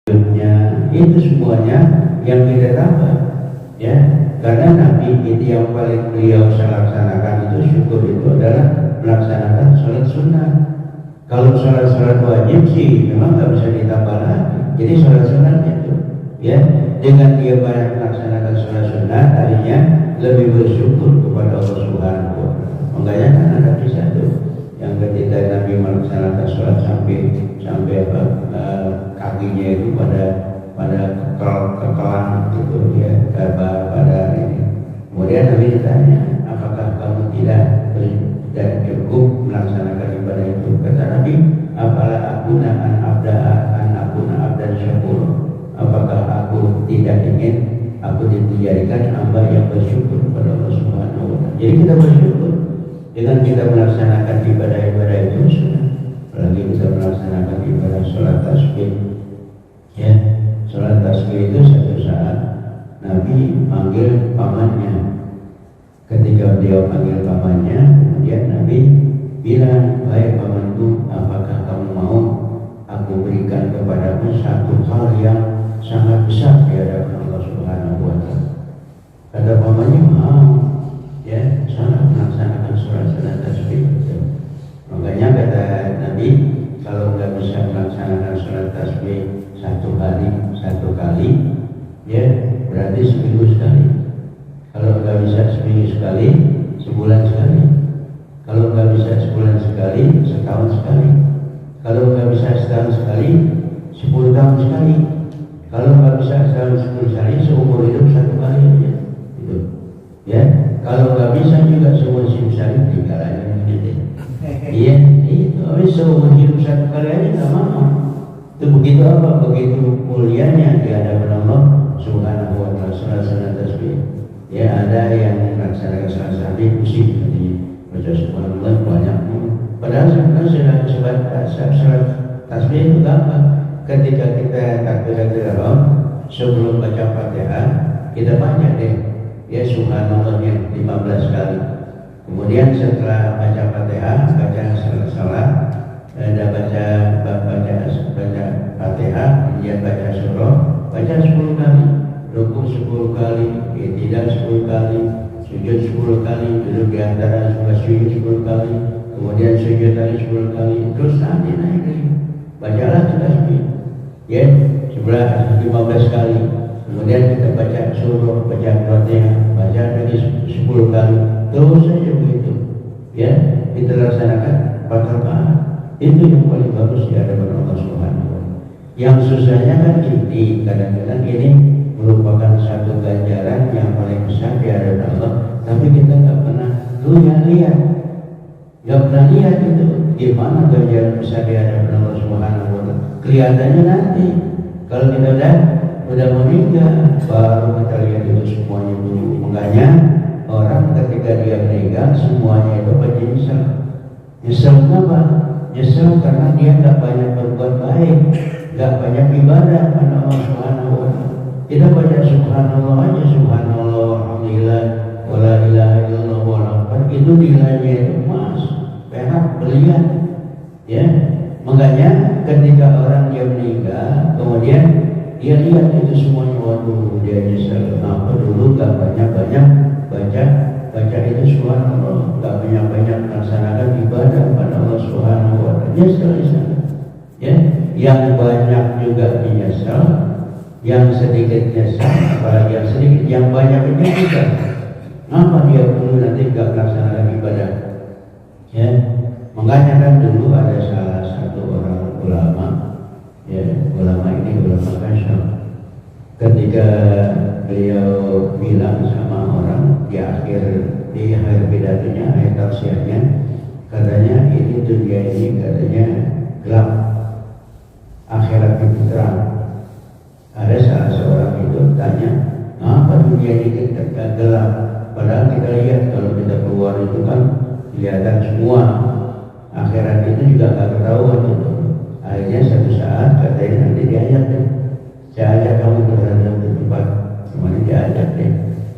itu semuanya yang kita dapat, ya. Karena Nabi itu yang paling beliau laksanakan itu syukur itu adalah melaksanakan sholat sunnah. Kalau sholat wajib sih memang nggak bisa ditambah lagi. Jadi sholat sunnah itu, ya, dengan dia banyak melaksanakan sholat sunnah, tadinya lebih bersyukur kepada Allah Subhanahu wa Ta'ala. Makanya kan ada kisah tuh yang ketika Nabi melaksanakan sholat sampai kakinya itu pada kekelang gitu, ya, pada ini. Kemudian Nabi ditanya, apakah kamu tidak cukup melaksanakan ibadah itu? Kata Nabi, apalah akuna abdan syakur. Apakah aku tidak ingin aku dijadikan hamba yang bersyukur kepada Allah Subhanahu wa Ta'ala. Jadi kita bersyukur dengan kita melaksanakan ibadah-ibadah itu sudah. Apalagi kita melaksanakan ibadah sholat tasbih, ya. Sholat tasbih itu satu saat Nabi panggil pamannya. Ketika beliau panggil pamannya, kemudian Nabi bilang, "Baik pamanku, apakah kamu mau aku berikan kepadamu satu hal yang sangat besar di hadapan Allah Subhanahu wa Ta'ala?" Kata pamannya, "Mau." Ya, sangat melaksanakan sholat tasbih. Makanya kata Nabi, kalau nggak bisa melaksanakan sholat tasbih satu kali, ya berarti seminggu sekali. Kalau nggak bisa seminggu sekali, sebulan sekali. Kalau nggak bisa sebulan sekali, setahun sekali. Kalau nggak bisa setahun sekali, 10 tahun sekali. Kalau nggak bisa setahun 10 sekali, seumur hidup satu kali aja. Itu, ya. Kalau nggak bisa juga seumur hidup sekali, 3 aja gitu. Iya, itu. Tapi seumur hidup satu kali aja nggak mau. Itu begitu apa? Begitu mulianya di hadapan Allah Subhanahu wa Ta'ala. Sholat tasbih. Ya, ada yang melaksanakan sholat tasbih pusing katanya. Baca subhanallah banyak. Padahal sebenarnya sholat tasbih itu gampang. Ketika kita takbiratul ihram sebelum baca Fatihah, kita baca deh, ya, subhanallahnya 15 kali. Kemudian setelah baca Fatihah, baca salat, ada baca Fatihah, kemudian baca surah, baca 10 kali, rukuk 10 kali, i'tidal 10 kali, sujud 10 kali, duduk di antara sujud 10 kali, kemudian sujud lagi 10 kali, terus nanti naik lagi. Bacalah tasbih, ya, 15 kali. Kemudian kita baca surah, baca Fatihah, baca lagi 10 kali, terus saja begitu, ya. Kita laksanakan 4 rakaat. Itu yang paling bagus di hadapan Allah Subhanahu wa Ta'ala. Yang susahnya kan ini, kadang-kadang ini merupakan satu ganjaran yang paling besar di hadapan Allah, tapi kita nggak pernah lihat, itu gimana ganjaran besar di hadapan Allah Subhanahu wa Ta'ala. Kelihatannya nanti kalau kita udah meninggal, baru kita lihat itu semuanya dulu. Makanya orang ketika dia meninggal semuanya itu pasti nyesel. Nyesel kenapa? Nyesel karena dia nggak banyak berbuat baik, nggak banyak ibadah pada Allah Subhanahu wa Ta'ala. Kita baca subhanallah aja, subhanallah, alhamdulillah, wala ilaha illallah, wala akbar, itu nilainya itu emas, perak, berlian, ya. Makanya ketika orang dia meninggal, kemudian dia lihat itu semuanya, waduh, dia nyesel apa dulu nggak banyak baca itu subhanallah, nggak banyak melaksanakan ibadah pada Allah Subhanahu wa Ta'ala. Nyesel di sana, ya. Yang banyak juga menyesal, yang sedikit nyesal, apalagi yang sedikit, yang banyak menyesal. Kenapa dia dulu nanti nggak melaksanakan ibadah, ya? Makanya kan dulu ada salah satu orang ulama, ya, ulama kasyaf. Ketika beliau bilang sama orang di akhir pidatonya, ayat tausiahnya, katanya ini dunia ini katanya gelap, akhirat itu terang. Ada salah seorang itu tanya, kenapa dunia ini gelap? Padahal kita lihat kalau kita keluar itu kan kelihatan semua. Akhirat itu juga nggak ketahuan itu. Akhirnya satu saat katanya nanti diajak deh, saya ajak kamu ke dalam tempat, kemudian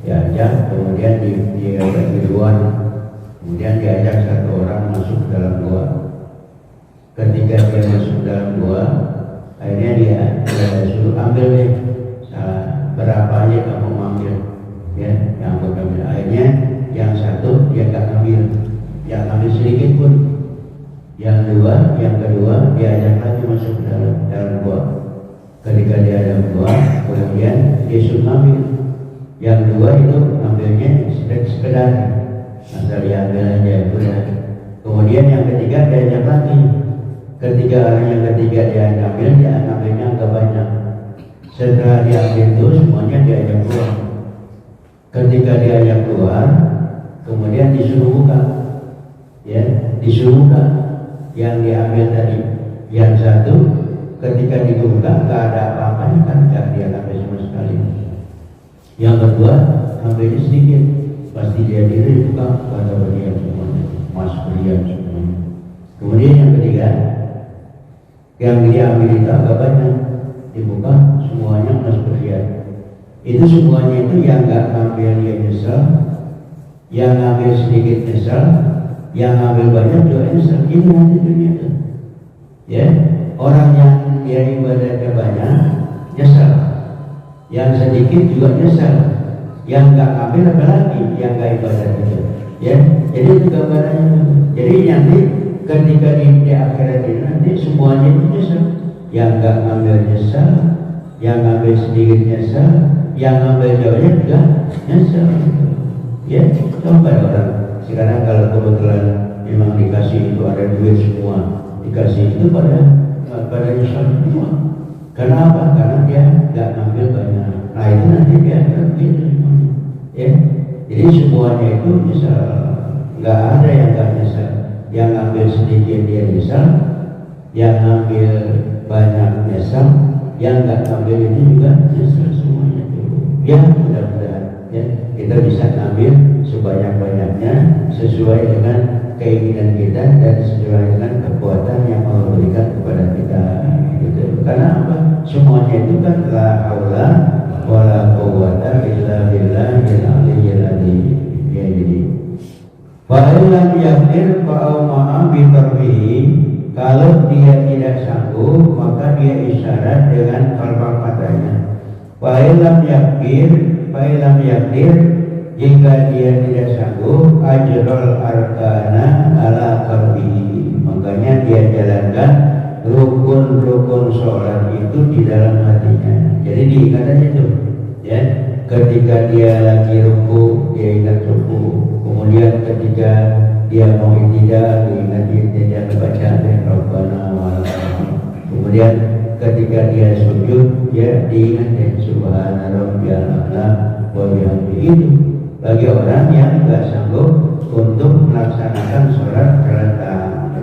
diajak, kemudian diajak di luar, kemudian diajak satu orang masuk ke dalam gua. Ketika dia masuk dalam gua, Akhirnya dia suruh ambil deh, berapa aja kamu ambil, ya, yang aku ambil. Akhirnya yang satu dia nggak ambil, yang ambil sedikit pun. Yang kedua diajak lagi masuk ke dalam gua. Ketika dia dalam gua, kemudian dia suruh ambil. Yang dua itu ambilnya sekedar asal diambil aja udah. Kemudian yang ketiga diajak lagi. Ketika orang yang ketiga dia ambilnya agak banyak. Setelah diambil itu semuanya diajak keluar. Ketika diajak keluar, kemudian disuruh buka, ya, disuruh buka yang diambil tadi. Yang satu ketika dibuka nggak ada apa-apanya kan, nggak dia ambil sama sekali. Yang kedua ambilnya sedikit, pasti dia diri buka pada bagian semuanya, mas berian semuanya. Kemudian yang ketiga, yang dia ambil itu agak banyak, dibuka semuanya mas berian. Itu semuanya itu yang nggak ambil dia nyesel, yang ambil sedikit nyesel, yang ambil banyak juga nyesel. Ini nanti dunia itu, ya, orang yang dia ibadahnya banyak nyesel, yang sedikit juga nyesel, yang nggak ambil apalagi yang nggak ibadah itu, ya. Jadi itu gambarannya. Jadi nanti ketika di akhirat ini nanti semuanya itu nyesel, yang nggak ambil nyesel, yang ambil sedikit nyesel, yang ambil jauhnya juga nyesel, ya. Coba orang sekarang kalau kebetulan memang dikasih itu ada duit semua, dikasih itu pada nyesel semua. Kenapa? Karena dia nggak ambil banyak. Nah itu nanti dia begitu semuanya, ya. Jadi semuanya itu nyesel, nggak ada yang nggak nyesel. Yang ambil sedikit dia nyesel, yang ambil banyak nyesel, yang nggak ambil ini juga nyesel semuanya itu. Ya mudah-mudahan, ya, kita bisa ambil sebanyak-banyaknya sesuai dengan keinginan kita dan sesuai dengan kekuatan yang Allah berikan kepada kita. Gitu. Karena apa? Semuanya itu kan la haula wala quwwata illa billahil aliyyil azim. Ya, jadi fa'ilam yaqdir fa'auma'a bitarbihi, kalau dia tidak sanggup maka dia isyarat dengan kalpak matanya. Fa'ilam yaqdir, jika dia tidak sanggup, ajrul arkana ala qalbihi, makanya dia jalankan rukun-rukun sholat itu di dalam hatinya. Jadi diingat aja itu, ya. Ketika dia lagi ruku, dia ingat ruku. Kemudian ketika dia mau iktidal, dia ingat iktidal baca Rabbana walakal. Kemudian ketika dia sujud, dia diingat ya Subhana rabbiyal a'la wa bihamdihi. Itu bagi orang yang tidak sanggup untuk melaksanakan sholat terlentang.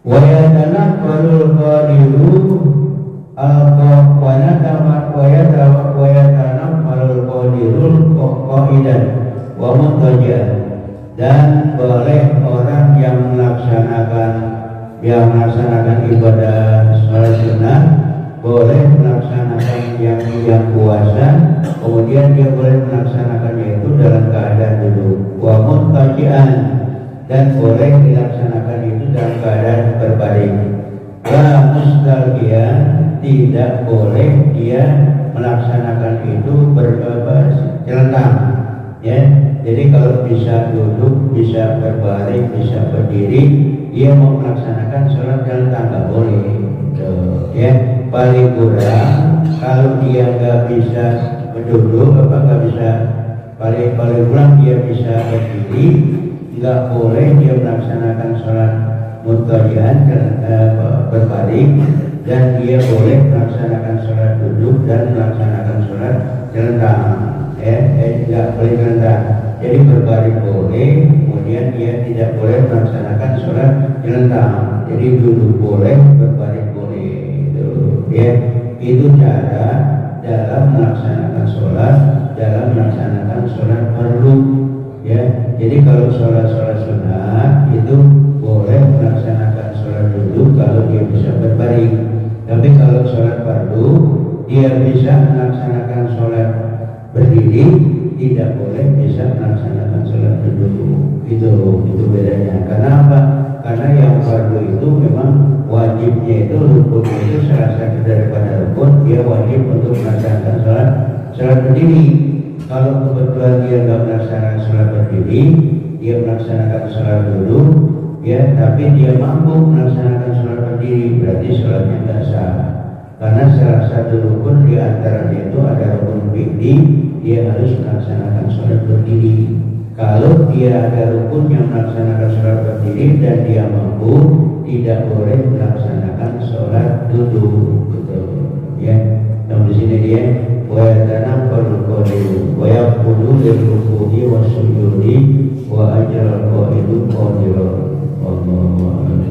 Wa yatanaffarul qadiru al-qawanatamakwayatanafarul qadirul qa'idan wa muntajah, dan boleh orang yang melaksanakan ibadah sholat sunnah, boleh melaksanakan yang puasa, kemudian dia boleh melaksanakannya itu dalam keadaan duduk. Wa muntajian, dan boleh dilaksanakan itu dalam keadaan berbaring. La mustalqiyan, tidak boleh dia melaksanakan itu bercelentang, ya. Jadi kalau bisa duduk, bisa berbaring, bisa berdiri, dia mau melaksanakan sholat celentang nggak boleh, ya. Paling kurang kalau dia nggak bisa duduk, nggak bisa, paling kurang dia bisa berdiri, nggak boleh dia melaksanakan sholat muttajian berbaring, dan dia boleh melaksanakan sholat duduk dan melaksanakan sholat celentang, nggak boleh celentang. Jadi berbaring boleh, kemudian dia tidak boleh melaksanakan sholat celentang. Jadi duduk boleh, berbaring boleh, ya. Itu cara dalam melaksanakan sholat fardu, ya. Jadi kalau sholat sunnah itu boleh melaksanakan sholat duduk kalau dia bisa berbaring. Tapi kalau sholat fardu dia bisa melaksanakan sholat berdiri, tidak boleh bisa melaksanakan sholat duduk. Itu bedanya. Karena apa? karena yang fardu itu memang wajibnya itu, rukunnya itu salah satu daripada rukun, dia wajib untuk melaksanakan sholat berdiri. Kalau kebetulan dia nggak melaksanakan sholat berdiri, dia melaksanakan sholat duduk, ya, tapi dia mampu melaksanakan sholat berdiri, berarti sholatnya nggak sah. Karena salah satu rukun di antaranya itu ada rukun fikih, dia harus melaksanakan sholat berdiri. Kalau dia ada rukun yang melaksanakan sholat berdiri dan dia mampu, tidak boleh melaksanakan sholat duduk, betul, ya. Dan di sini dia wa yatanaqalu qawlu wa yaqulu lirruku'i wa sujudi wa ajral qa'idu qadiran. Allahu a'lam.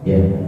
Ya.